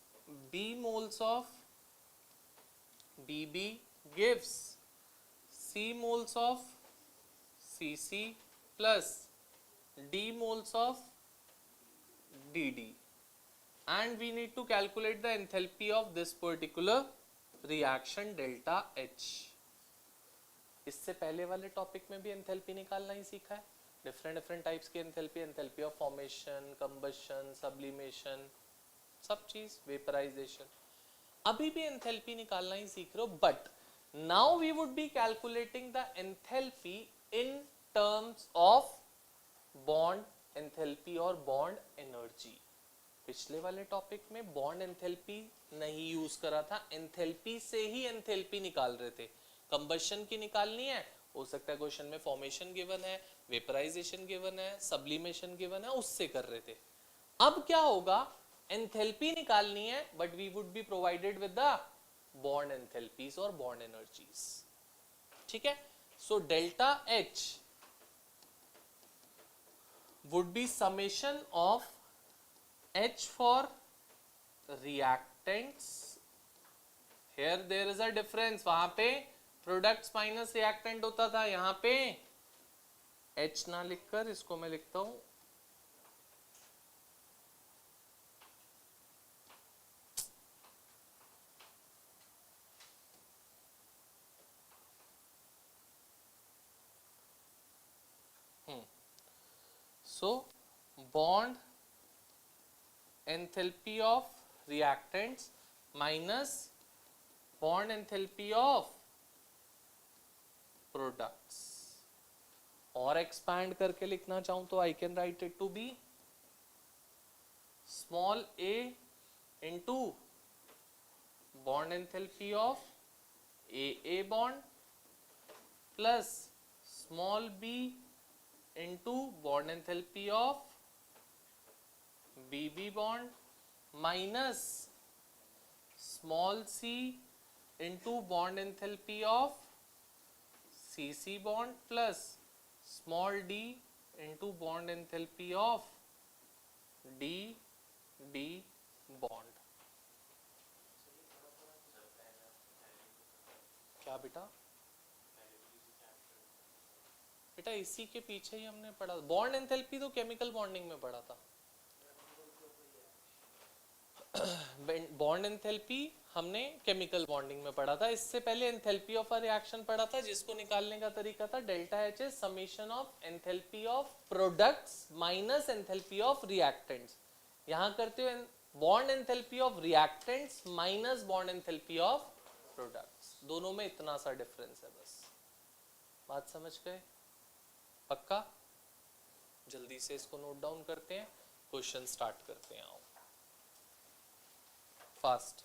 B moles of BB gives C moles of CC plus D moles of DD, and we need to calculate the enthalpy of this particular reaction delta H. इससे पहले वाले topic में भी enthalpy निकालना ही सीखा है, different types की enthalpy, enthalpy of formation, combustion, sublimation, सब चीज, वेपराइजेशन. अभी भी एंथैल्पी निकालना ही सीख रहे हो, but now we would be calculating the enthalpy in terms of bond enthalpy और बॉन्ड एनर्जी. पिछले वाले टॉपिक में बॉन्ड एंथैल्पी नहीं यूज करा था, एंथैल्पी से ही एंथैल्पी निकाल रहे थे. कंबशन की निकालनी है, हो सकता है क्वेश्चन में फॉर्मेशन गिवन है, वेपराइजेशन गिवन है, सब्लिमेशन गिवन है, उससे कर रहे थे. अब क्या होगा, एंथैल्पी निकालनी है, but we would be provided with the bond enthalpies और बॉन्ड एनर्जीज. ठीक है, so delta H would be summation of H for reactants. Here there is a difference. वहां पे products minus reactant होता था, यहां पे H ना लिखकर इसको मैं लिखता हूं so bond enthalpy of reactants minus bond enthalpy of products. और एक्सपैंड करके लिखना चाहूं तो I can write it to be small a into bond enthalpy of AA bond plus small b into bond enthalpy of BB bond minus small c into bond enthalpy of CC bond plus small d into bond enthalpy of DD bond. क्या बेटा? बेटा इसी के पीछे ही हमने पढ़ा, bond enthalpy तो chemical bonding में पढ़ा था. बॉन्ड एंथैल्पी हमने केमिकल बॉन्डिंग में पढ़ा था. इससे पहले एंथैल्पी ऑफ अ रिएक्शन पढ़ा था, जिसको निकालने का तरीका था delta H is summation of enthalpy of products minus enthalpy of reactants. यहां करते हुए bond enthalpy of reactants minus bond enthalpy of products, दोनों में इतना सा डिफरेंस है. बस बात समझ गए? पक्का? जल्दी से इसको नोट डाउन करते हैं, क्वेश्चन स्टार्ट करते हैं. आओ फास्ट.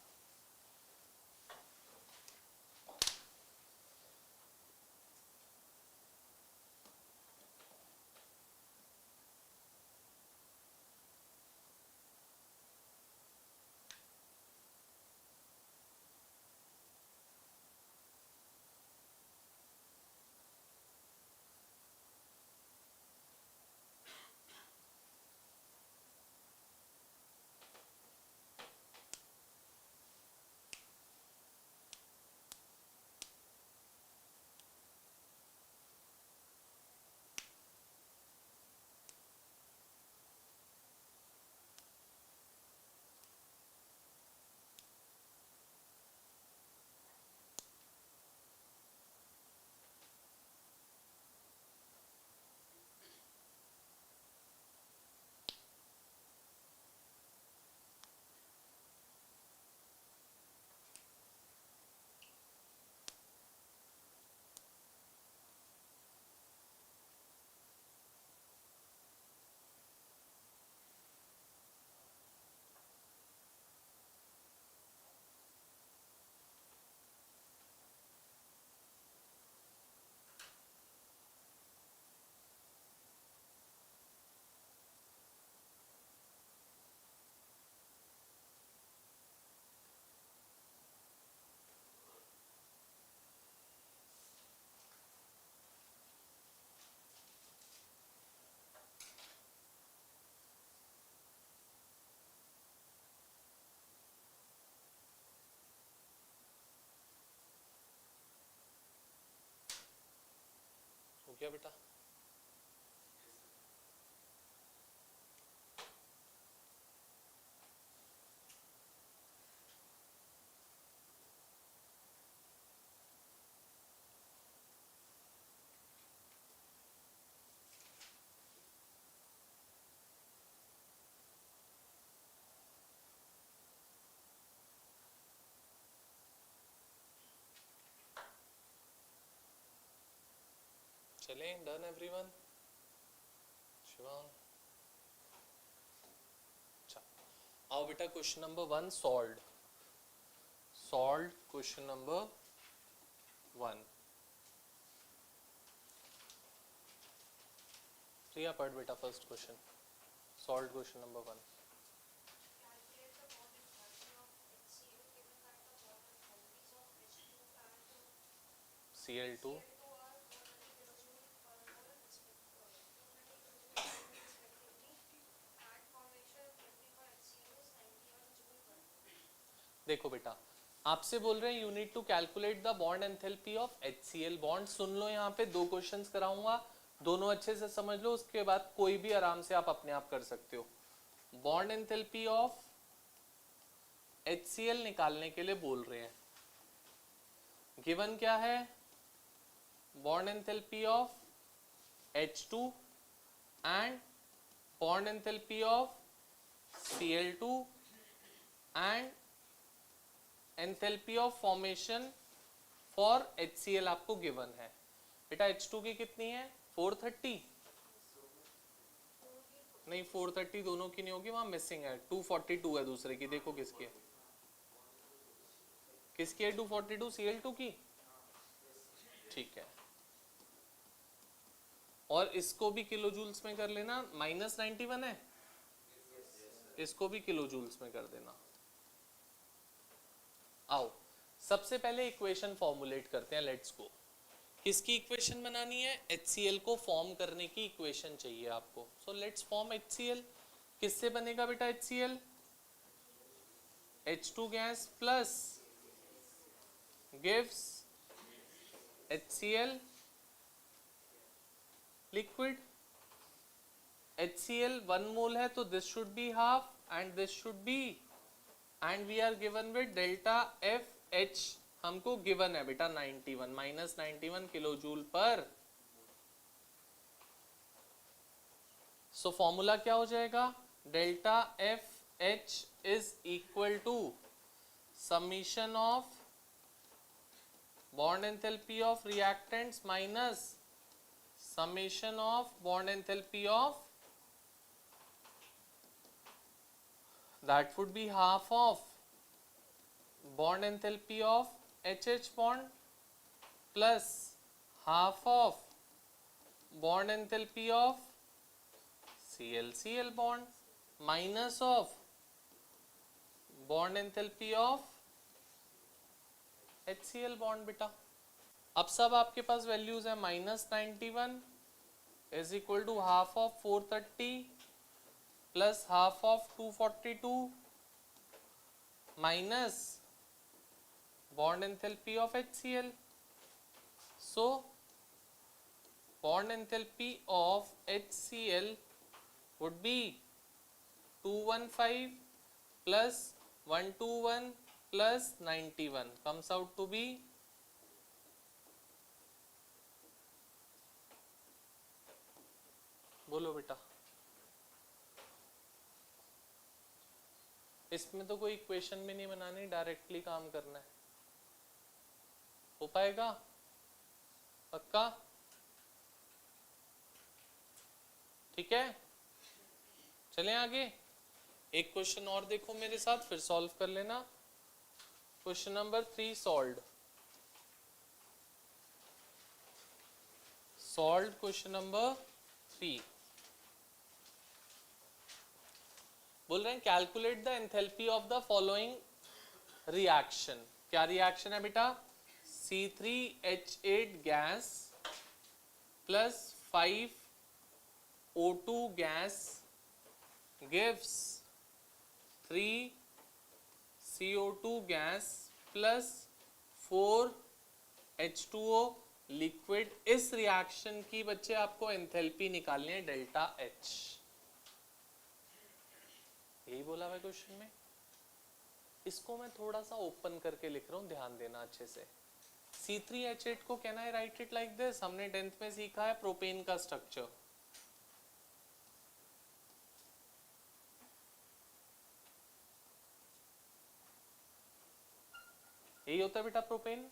गया बेटा? चले, डन एवरीवन? शिवांग, अच्छा आओ बेटा, question number 1 solved question number 1। Priya पढ़ बेटा first question, solved question number 1। Cl2 देखो बेटा, आपसे बोल रहे हैं you need to calculate the bond enthalpy of HCl bond. सुन लो, यहाँ पे 2 क्वेश्चंस कराऊंगा, दोनों अच्छे से समझ लो, उसके बाद कोई भी आराम से आप अपने आप कर सकते हो। बॉन्ड एंथैल्पी ऑफ HCl निकालने के लिए बोल रहे हैं। गिवन क्या है? Bond enthalpy of H2 and bond enthalpy of Cl2 and enthalpy of formation for HCl आपको गिवन है। बेटा H2 की कितनी है? 430 नहीं, 430 दोनों की नहीं होगी, वहां मिसिंग है। 242 है दूसरे की, देखो किसकी है, किसकी है 242? Cl2 की, ठीक है। और इसको भी किलो जूल्स में कर लेना, -91 है, इसको भी किलो जूल्स में कर देना। आओ सबसे पहले इक्वेशन फॉर्मुलेट करते हैं, लेट्स गो। किसकी इक्वेशन बनानी है? HCl को फॉर्म करने की इक्वेशन चाहिए आपको। So let's form HCl। किससे बनेगा बेटा HCl? H2 gas plus gives HCl liquid. HCl 1 mole है, तो this should be half and this should be, and we are given with delta FH। हमको गिवन है बेटा 91 -91 किलो जूल पर। So formula क्या हो जाएगा? Delta FH is equal to summation of bond enthalpy of reactants minus summation of bond enthalpy of, that would be half of bond enthalpy of HH bond plus half of bond enthalpy of Cl bond minus of bond enthalpy of HCl bond। बेटा अब सब आपके पास values है। -91 is equal to half of 430 plus half of 242 minus bond enthalpy of HCl। So bond enthalpy of HCl would be 215 plus 121 plus 91 comes out to be बोलो बेटा। इसमें तो कोई इक्वेशन भी नहीं बनानी, डायरेक्टली काम करना है। हो पाएगा? पक्का? ठीक है, चलें आगे। एक क्वेश्चन और देखो मेरे साथ, फिर सॉल्व कर लेना। Question number 3 solve question number 3। बोल रहे हैं calculate the enthalpy of the following reaction. क्या रिएक्शन है बेटा? C3H8 gas plus 5O2 gas gives 3CO2 gas plus 4H2O liquid, इस रिएक्शन की बच्चे आपको एंथैल्पी निकालनी है डेल्टा एच, यही बोला हुआ क्वेश्चन में। इसको मैं थोड़ा सा ओपन करके लिख रहा हूं, ध्यान देना अच्छे से। C3H8 को कहना है राइट इट लाइक दिस। हमने 10th में सीखा है प्रोपेन का स्ट्रक्चर। यही होता है बेटा propane,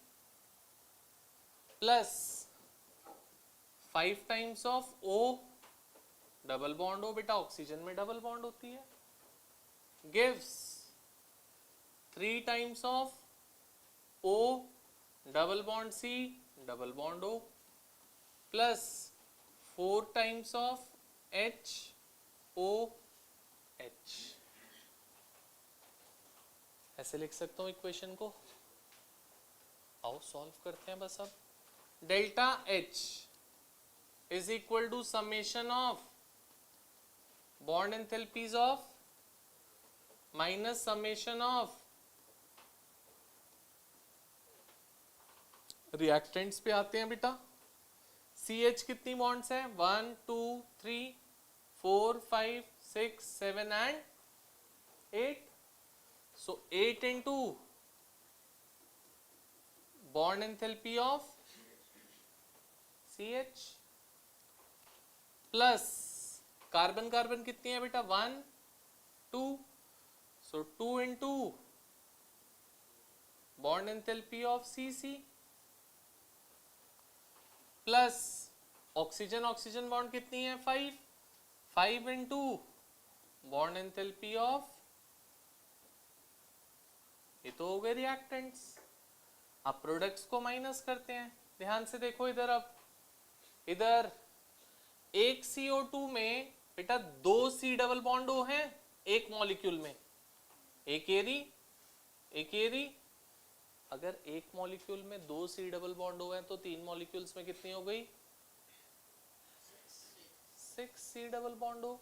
plus 5 times of O double bond O, बेटा ऑक्सीजन में डबल बॉन्ड होती है, gives 3 times of O double bond C double bond O plus 4 times of H O H। ऐसे लिख सकता हूं इक्वेशन को। आओ सॉल्व करते हैं बस अब। Delta H is equal to summation of bond enthalpies of minus summation of reactants पे आते हैं बेटा। CH कितनी बॉन्ड्स हैं? 1 2 3 4 5 6 7 and 8। So 8 into bond enthalpy of CH plus carbon carbon कितनी है बेटा? 1 2, सो 2 into bond enthalpy of CC plus oxygen oxygen bond कितनी है? 5 5 into बॉन्ड एंथैल्पी ऑफ, ये तो हो गए रिएक्टेंट्स। अब प्रोडक्ट्स को माइनस करते हैं, ध्यान से देखो इधर। अब इधर एक CO2 में बेटा 2 C डबल बॉन्ड O हैं एक मॉलिक्यूल में, एक एरी। अगर एक मॉलिक्यूल में 2 C डबल बॉन्ड O हैं तो 3 मॉलिक्यूल्स में कितनी हो गई? 6 C डबल बॉन्ड O।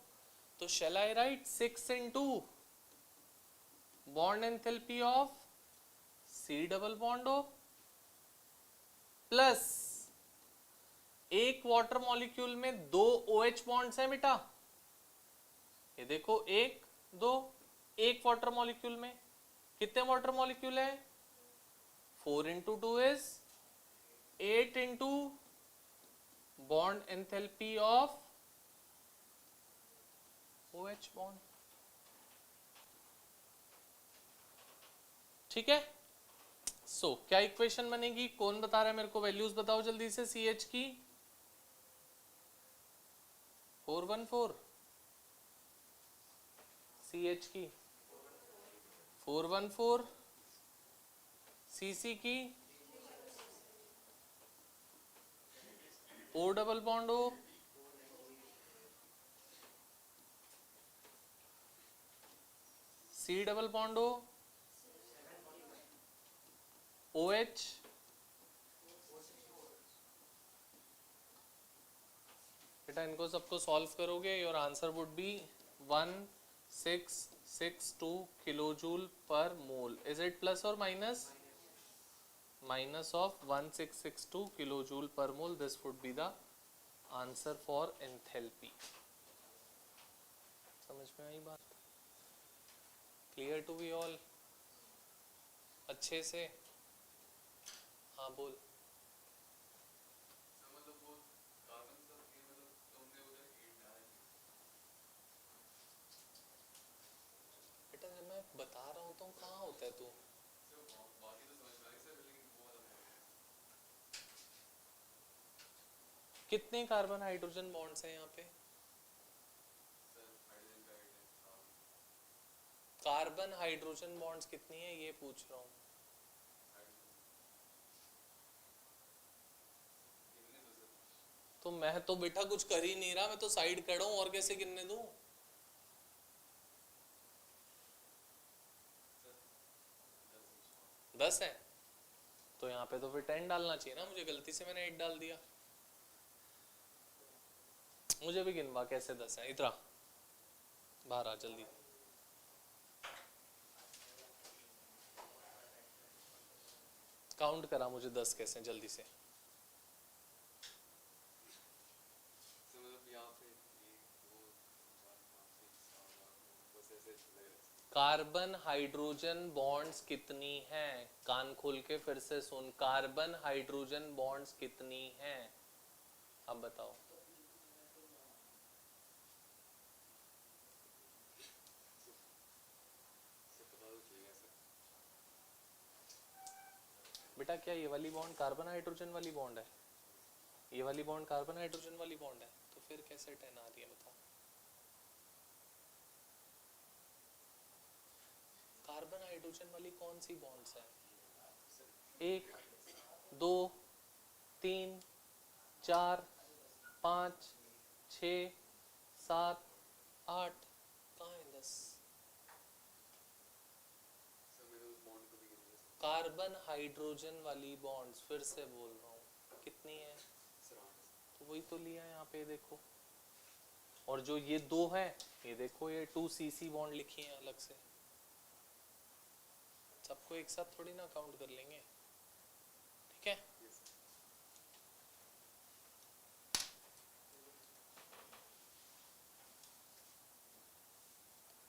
तो shall I write 6 into bond enthalpy of C double bond O plus एक वाटर मॉलिक्यूल में 2 OH बॉन्ड्स हैं बेटा। ये देखो 1 2, एक वाटर मॉलिक्यूल में कितने वाटर मॉलिक्यूल है? 4 into 2 is 8 into bond enthalpy of OH bond. ठीक है। सो क्या इक्वेशन बनेगी? कौन बता रहा है मेरे को? वैल्यूज बताओ जल्दी से। CH की 414, CH की 414, CC की O double bond O, C double bond O, OH, बेटा इनको सबको सॉल्व करोगे your answer would be 1662 kilojoule per mole. Is it plus और minus? Minus of 1662 kilojoule per mole. This would be the answer for enthalpy. समझ में आई बात? Clear to be all? अच्छे से हाँ बोल। मतलब वो कार्बन सब के मतलब तुमने उधर 8 डाला है। बेटा जब मैं बता रहा हूँ तो कहाँ होता है तू? बाकी तो समझ में आ गई सर, लेकिन वो वाला है। कितने कार्बन हाइड्रोजन बॉन्ड्स हैं यहाँ पे? सर हाइड्रोजन का 8 है। कार्बन हाइड्रोजन बॉन्ड्स कितनी है ये पूछ रहा हूँ। तो मैं तो बेटा कुछ कर ही नहीं रहा, मैं तो साइड खड़ा हूँ, और कैसे गिनने दूं? दस है तो यहाँ पे तो फिर 10 डालना चाहिए ना मुझे। गलती से मैंने 8 डाल दिया। मुझे भी गिनवा कैसे 10 है। इतना बाहर आ जल्दी। काउंट करा मुझे 10 कैसे जल्दी से। कार्बन हाइड्रोजन बॉन्ड्स कितनी हैं? कान खोल के फिर से सुन, कार्बन हाइड्रोजन बॉन्ड्स कितनी हैं? अब बताओ। बेटा क्या ये वाली बॉन्ड कार्बन हाइड्रोजन वाली बॉन्ड है? ये वाली बॉन्ड कार्बन हाइड्रोजन वाली बॉन्ड है, तो फिर कैसे 10 आ रही है बताओ? कार्बन हाइड्रोजन वाली कौन सी बॉन्ड्स है? 1 2 3 4 5 6 7 8, कहाँ है 10? सर मैंने उस बॉन्ड को भी गिन लिया कार्बन हाइड्रोजन वाली बॉन्ड्स फिर से बोल रहा हूँ कितनी है? सर 8। तो वही तो लिया है यहाँ पे देखो। और जो ये दो है, ये देखो ये 2cc बॉन्ड लिखी है अलग से। सबको एक साथ थोड़ी ना काउंट कर लेंगे, ठीक है?